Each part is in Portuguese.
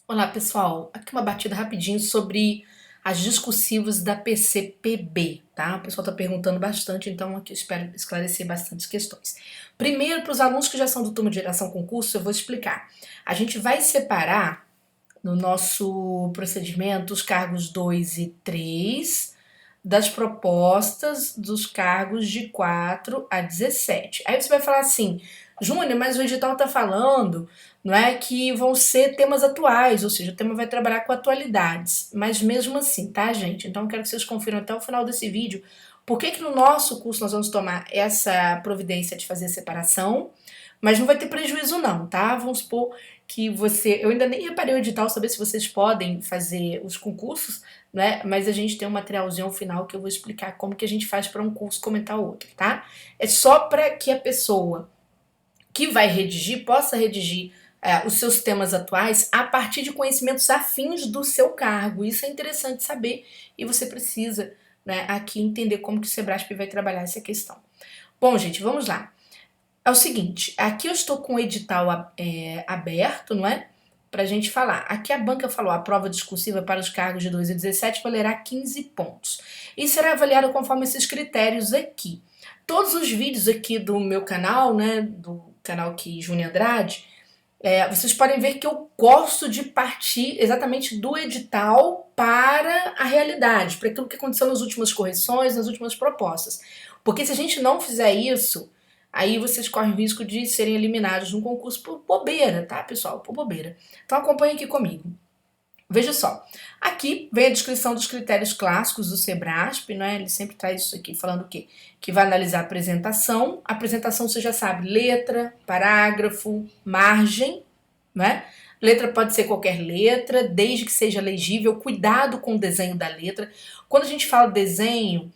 Olá, pessoal. Aqui uma batida rapidinho sobre as discursivas da PCPB, tá? O pessoal está perguntando bastante, então aqui eu espero esclarecer bastantes questões. Primeiro, para os alunos que já são do turma de geração concurso, eu vou explicar. A gente vai separar no nosso procedimento os cargos 2 e 3 das propostas dos cargos de 4 a 17. Aí você vai falar assim, Júnior, mas o edital está falando, não é, que vão ser temas atuais, ou seja, o tema vai trabalhar com atualidades, mas mesmo assim, tá, gente? Então eu quero que vocês confiram até o final desse vídeo por que no nosso curso nós vamos tomar essa providência de fazer a separação, mas não vai ter prejuízo não, tá? Vamos supor que você... Eu ainda nem reparei o edital, saber se vocês podem fazer os concursos, né? Mas a gente tem um materialzinho final que eu vou explicar como que a gente faz para um curso comentar o outro, tá? É só para que a pessoa que vai redigir possa redigir os seus temas atuais a partir de conhecimentos afins do seu cargo. Isso é interessante saber e você precisa, né, aqui entender como que o Sebrasp vai trabalhar essa questão. Bom, gente, vamos lá. É o seguinte, aqui eu estou com o edital aberto, não é? Pra gente falar. Aqui a banca falou, a prova discursiva para os cargos de 2 a 17 valerá 15 pontos. E será avaliada conforme esses critérios aqui. Todos os vídeos aqui do meu canal, né, do canal aqui Júnior Andrade, vocês podem ver que eu gosto de partir exatamente do edital para a realidade, para aquilo que aconteceu nas últimas correções, nas últimas propostas. Porque se a gente não fizer isso, aí vocês correm o risco de serem eliminados num concurso por bobeira, tá, pessoal? Por bobeira. Então acompanhe aqui comigo. Veja só, aqui vem a descrição dos critérios clássicos do Sebrasp, né? Ele sempre traz isso aqui falando o quê? Que vai analisar a apresentação. A apresentação você já sabe, letra, parágrafo, margem, né? Letra pode ser qualquer letra, desde que seja legível. Cuidado com o desenho da letra. Quando a gente fala desenho,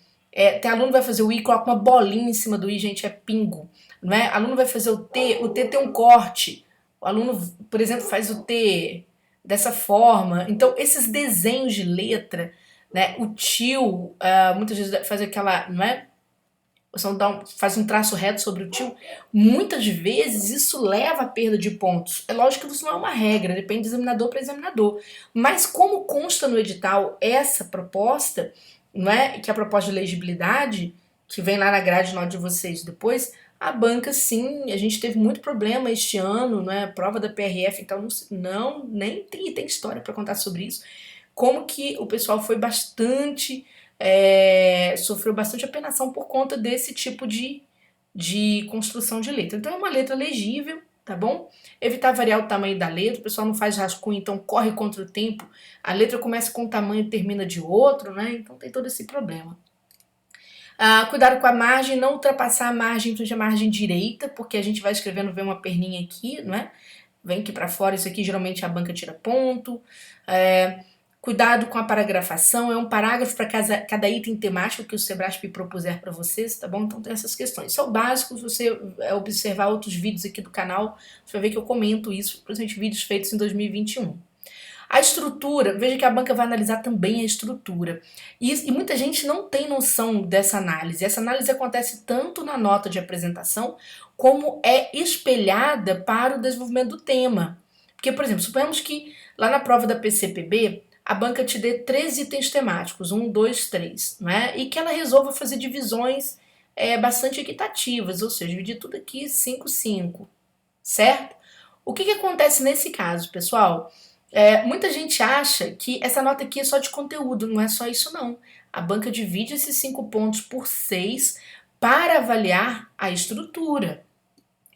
tem aluno que vai fazer o I, coloca uma bolinha em cima do I, gente, é pingo, não é? Aluno vai fazer o T tem um corte. O aluno, por exemplo, faz o T dessa forma. Então, esses desenhos de letra, né? O tio, muitas vezes faz aquela, não é? Faz um traço reto sobre o tio. Muitas vezes isso leva à perda de pontos. É lógico que isso não é uma regra, depende de examinador para examinador. Mas como consta no edital essa proposta, não é? Que é a proposta de legibilidade, que vem lá na grade nota de vocês depois, a banca, sim, a gente teve muito problema este ano, né? Prova da PRF, então nem tem história para contar sobre isso. Como que o pessoal foi bastante, sofreu bastante apenação por conta desse tipo de construção de letra. Então é uma letra legível, tá bom? Evitar variar o tamanho da letra, o pessoal não faz rascunho, então corre contra o tempo. A letra começa com um tamanho e termina de outro, né? Então tem todo esse problema. Cuidado com a margem, não ultrapassar a margem frente à margem direita, porque a gente vai escrevendo, vê uma perninha aqui, não é? Vem aqui para fora, isso aqui geralmente a banca tira ponto. Cuidado com a paragrafação, é um parágrafo para cada item temático que o Sebrasp propuser para vocês, tá bom? Então tem essas questões. Isso é o básico, se você observar outros vídeos aqui do canal, você vai ver que eu comento isso, principalmente vídeos feitos em 2021. A estrutura, veja que a banca vai analisar também a estrutura. E muita gente não tem noção dessa análise. Essa análise acontece tanto na nota de apresentação, como é espelhada para o desenvolvimento do tema. Porque, por exemplo, suponhamos que lá na prova da PCPB, a banca te dê 3 itens temáticos, 1, 2, 3, né? E que ela resolva fazer divisões bastante equitativas, ou seja, dividir tudo aqui 5, 5, certo? O que acontece nesse caso, pessoal? Muita gente acha que essa nota aqui é só de conteúdo, não é só isso não. A banca divide esses 5 pontos por 6 para avaliar a estrutura,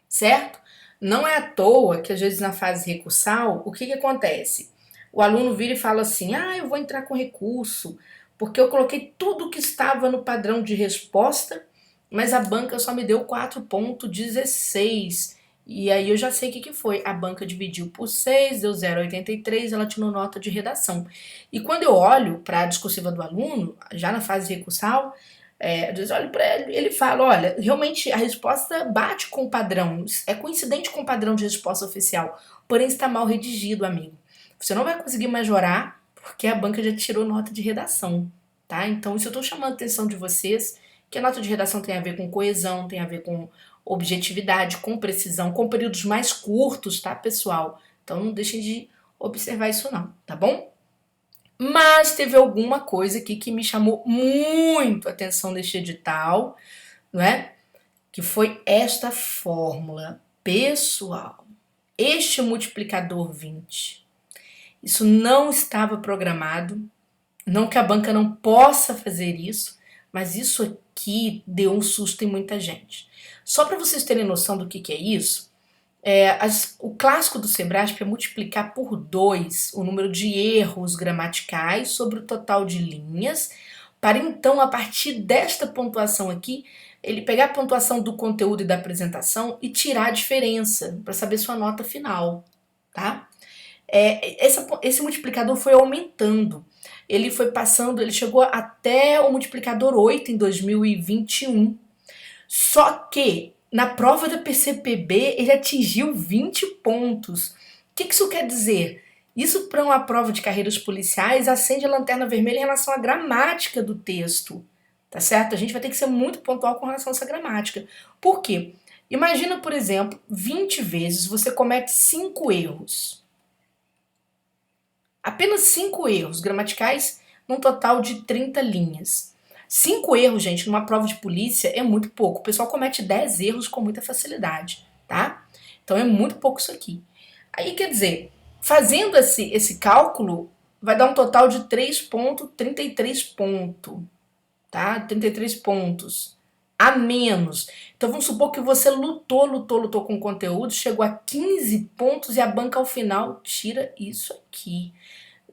certo? Não é à toa que às vezes na fase recursal, o que acontece? O aluno vira e fala assim, eu vou entrar com recurso, porque eu coloquei tudo que estava no padrão de resposta, mas a banca só me deu 4,16. E aí eu já sei o que foi. A banca dividiu por 6, deu 0,83, ela tirou nota de redação. E quando eu olho para a discursiva do aluno, já na fase recursal, eu olho para ele fala, olha, realmente a resposta bate com o padrão, é coincidente com o padrão de resposta oficial, porém está mal redigido, amigo. Você não vai conseguir majorar porque a banca já tirou nota de redação, tá? Então isso eu estou chamando a atenção de vocês, que a nota de redação tem a ver com coesão, tem a ver com objetividade, com precisão, com períodos mais curtos, tá, pessoal? Então não deixem de observar isso não, tá bom? Mas teve alguma coisa aqui que me chamou muito a atenção neste edital, não é? Que foi esta fórmula. Pessoal, este multiplicador 20, isso não estava programado, não que a banca não possa fazer isso, mas isso aqui deu um susto em muita gente. Só para vocês terem noção do que é isso, o clássico do Sebrasp é multiplicar por 2 o número de erros gramaticais sobre o total de linhas, para então, a partir desta pontuação aqui, ele pegar a pontuação do conteúdo e da apresentação e tirar a diferença, para saber sua nota final, tá? Esse multiplicador foi aumentando. Ele foi passando, ele chegou até o multiplicador 8 em 2021. Só que na prova da PCPB ele atingiu 20 pontos. O que isso quer dizer? Isso, para uma prova de carreiras policiais, acende a lanterna vermelha em relação à gramática do texto. Tá certo? A gente vai ter que ser muito pontual com relação a essa gramática. Por quê? Imagina, por exemplo, 20 vezes você comete 5 erros. Apenas 5 erros gramaticais num total de 30 linhas. 5 erros, gente, numa prova de polícia é muito pouco. O pessoal comete 10 erros com muita facilidade, tá? Então é muito pouco isso aqui. Aí, quer dizer, fazendo esse cálculo, vai dar um total de 3,33 pontos, tá? 33 pontos a menos. Então vamos supor que você lutou com o conteúdo, chegou a 15 pontos e a banca ao final tira isso aqui.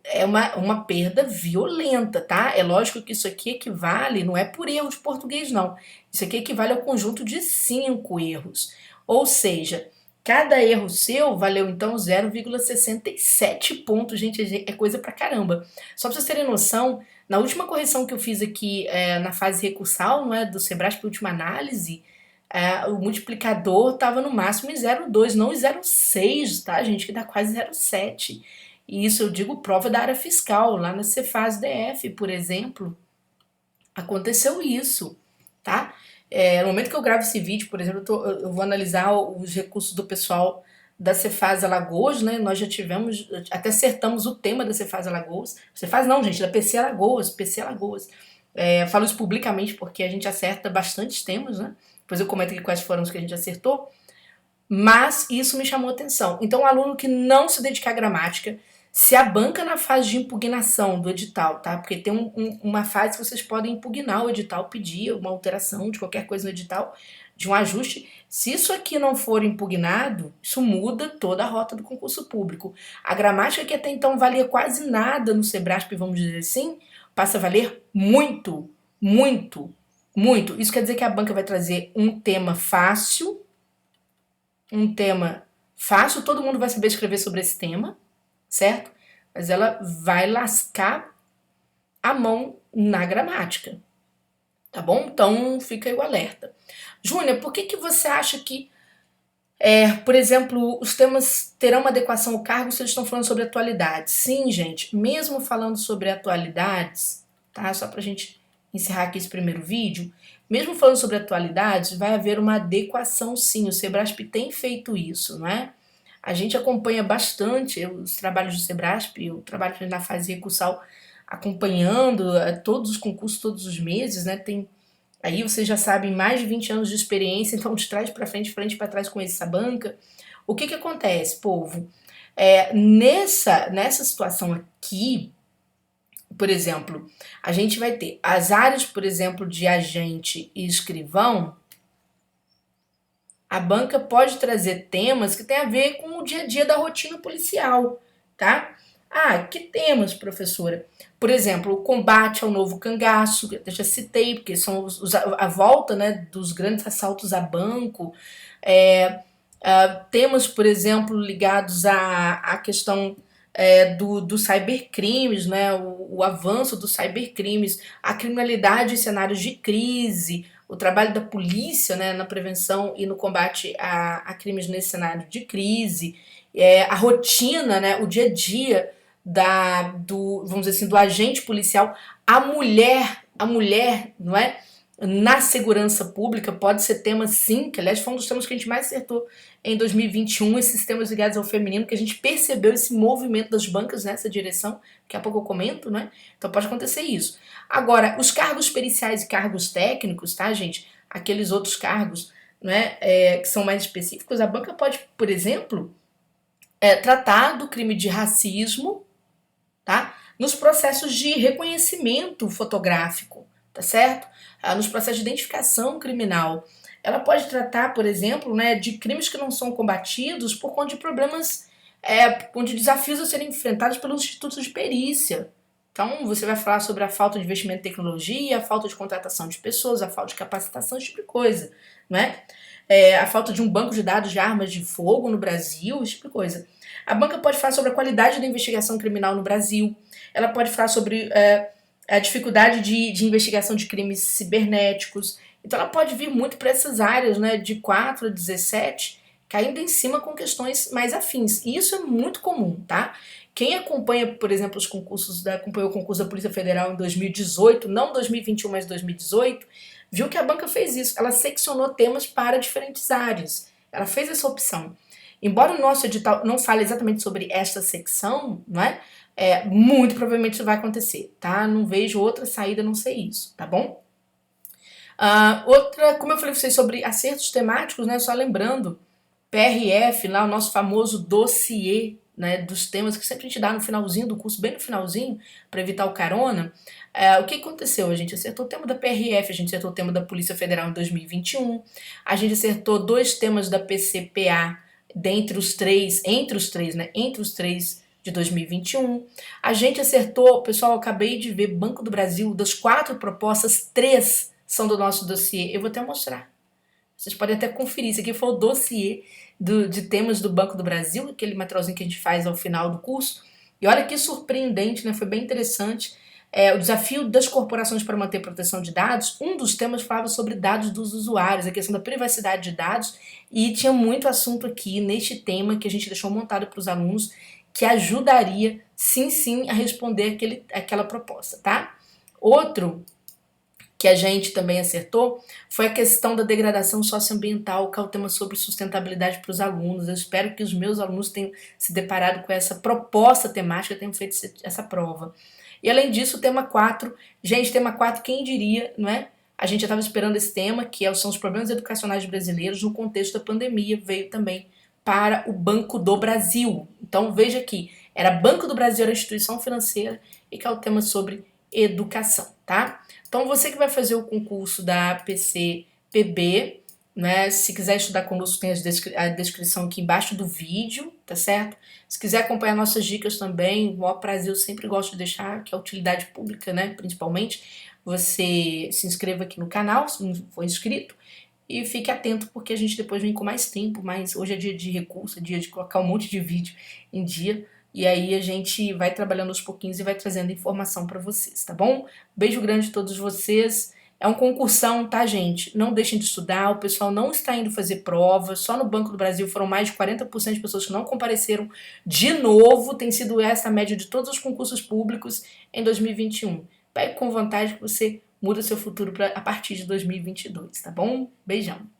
É uma perda violenta, tá? É lógico que isso aqui equivale, não é por erro de português, não. Isso aqui equivale ao conjunto de 5 erros. Ou seja, cada erro seu valeu, então, 0,67 pontos. Gente, é coisa pra caramba. Só pra vocês terem noção, na última correção que eu fiz aqui na fase recursal, não é, do Sebrasp, última análise, o multiplicador estava no máximo em 0,2, não em 0,6, tá, gente? Que dá quase 0,7. E isso eu digo prova da área fiscal, lá na Cefaz DF, por exemplo, aconteceu isso, tá? No momento que eu gravo esse vídeo, por exemplo, eu vou analisar os recursos do pessoal da Cefaz Alagoas, né? Nós já tivemos, até acertamos o tema da Cefaz Alagoas. Cefaz não, gente, da PC Alagoas, PC Alagoas. Falo isso publicamente porque a gente acerta bastantes temas, né? Depois eu comento aqui quais foram os que a gente acertou. Mas isso me chamou a atenção. Então, o aluno que não se dedicar à gramática, se a banca na fase de impugnação do edital, tá? Porque tem uma fase que vocês podem impugnar o edital, pedir uma alteração de qualquer coisa no edital, de um ajuste. Se isso aqui não for impugnado, isso muda toda a rota do concurso público. A gramática que até então valia quase nada no Sebrasp, vamos dizer assim, passa a valer muito, muito, muito. Isso quer dizer que a banca vai trazer um tema fácil, todo mundo vai saber escrever sobre esse tema, certo? Mas ela vai lascar a mão na gramática, tá bom? Então fica aí o alerta. Júnior, por que você acha que, por exemplo, os temas terão uma adequação ao cargo se eles estão falando sobre atualidades? Sim, gente, mesmo falando sobre atualidades, tá? Só pra gente encerrar aqui esse primeiro vídeo, mesmo falando sobre atualidades, vai haver uma adequação sim, o Sebrasp tem feito isso, não é? A gente acompanha bastante os trabalhos do Sebrasp, eu trabalho na fase recursal acompanhando todos os concursos todos os meses, né? Tem aí, vocês já sabem, mais de 20 anos de experiência, então de trás para frente, frente para trás com essa banca. O que acontece, povo? Nessa situação aqui, por exemplo, a gente vai ter as áreas, por exemplo, de agente e escrivão. A banca pode trazer temas que tem a ver com o dia a dia da rotina policial, tá? Ah, que temas, professora? Por exemplo, o combate ao novo cangaço, que eu já citei, porque são a volta, né, dos grandes assaltos a banco. Temas, por exemplo, ligados à questão do cybercrimes, né, o avanço dos cybercrimes, a criminalidade em cenários de crise, o trabalho da polícia, né, na prevenção e no combate a crimes nesse cenário de crise, a rotina, né, o dia a dia vamos dizer assim, do agente policial, a mulher, não é? na segurança pública, pode ser tema sim, que aliás foi um dos temas que a gente mais acertou em 2021, esses temas ligados ao feminino, que a gente percebeu esse movimento das bancas nessa direção, daqui a pouco eu comento, né? Então pode acontecer isso. Agora, os cargos periciais e cargos técnicos, tá, gente? Aqueles outros cargos, né, que são mais específicos, a banca pode, por exemplo, tratar do crime de racismo, tá? Nos processos de reconhecimento fotográfico, tá certo? Nos processos de identificação criminal. Ela pode tratar, por exemplo, né, de crimes que não são combatidos por conta de problemas, de desafios a serem enfrentados pelos institutos de perícia. Então, você vai falar sobre a falta de investimento em tecnologia, a falta de contratação de pessoas, a falta de capacitação, esse tipo de coisa, né? A falta de um banco de dados de armas de fogo no Brasil, esse tipo de coisa. A banca pode falar sobre a qualidade da investigação criminal no Brasil. Ela pode falar sobre a dificuldade de investigação de crimes cibernéticos. Então ela pode vir muito para essas áreas, né, de 4 a 17, caindo em cima com questões mais afins. E isso é muito comum, tá? Quem acompanha, por exemplo, os concursos, acompanhou o concurso da Polícia Federal em 2018, não 2021, mas 2018, viu que a banca fez isso. Ela seccionou temas para diferentes áreas. Ela fez essa opção. Embora o nosso edital não fale exatamente sobre esta secção, não é? Muito provavelmente isso vai acontecer, tá? Não vejo outra saída a não ser isso, tá bom? Outra, como eu falei pra vocês sobre acertos temáticos, né? Só lembrando, PRF, lá o nosso famoso dossiê, né, dos temas que sempre a gente dá no finalzinho do curso, bem no finalzinho, para evitar o carona. O que aconteceu? A gente acertou o tema da PRF, a gente acertou o tema da Polícia Federal em 2021, a gente acertou 2 temas da PCPA entre os três de 2021. A gente acertou, pessoal, eu acabei de ver, Banco do Brasil, das 4 propostas, 3 são do nosso dossiê. Eu vou até mostrar. Vocês podem até conferir. Isso aqui foi o dossiê de temas do Banco do Brasil, aquele materialzinho que a gente faz ao final do curso. E olha que surpreendente, né? Foi bem interessante. O desafio das corporações para manter proteção de dados, um dos temas falava sobre dados dos usuários, a questão da privacidade de dados, e tinha muito assunto aqui neste tema que a gente deixou montado para os alunos, que ajudaria, sim, a responder aquela proposta, tá? Outro que a gente também acertou foi a questão da degradação socioambiental, que é o tema sobre sustentabilidade para os alunos. Eu espero que os meus alunos tenham se deparado com essa proposta temática, tenham feito essa prova. E além disso, o tema 4, gente, tema 4, quem diria, não é? A gente já estava esperando esse tema, que são os problemas educacionais brasileiros no contexto da pandemia, veio também para o Banco do Brasil. Então veja aqui, era Banco do Brasil, era a instituição financeira, e que é o tema sobre educação, tá? Então você que vai fazer o concurso da PCPB, né, se quiser estudar conosco tem a descrição aqui embaixo do vídeo, tá certo? Se quiser acompanhar nossas dicas também, o maior prazer eu sempre gosto de deixar, que é a utilidade pública, né, principalmente, você se inscreva aqui no canal, se não for inscrito, e fique atento porque a gente depois vem com mais tempo, mas hoje é dia de recurso, é dia de colocar um monte de vídeo em dia, e aí a gente vai trabalhando aos pouquinhos e vai trazendo informação para vocês, tá bom? Beijo grande a todos vocês. É um concursão, tá, gente? Não deixem de estudar, o pessoal não está indo fazer prova, só no Banco do Brasil foram mais de 40% de pessoas que não compareceram de novo, tem sido essa a média de todos os concursos públicos em 2021. Pegue com vontade que você muda seu futuro a partir de 2022, tá bom? Beijão!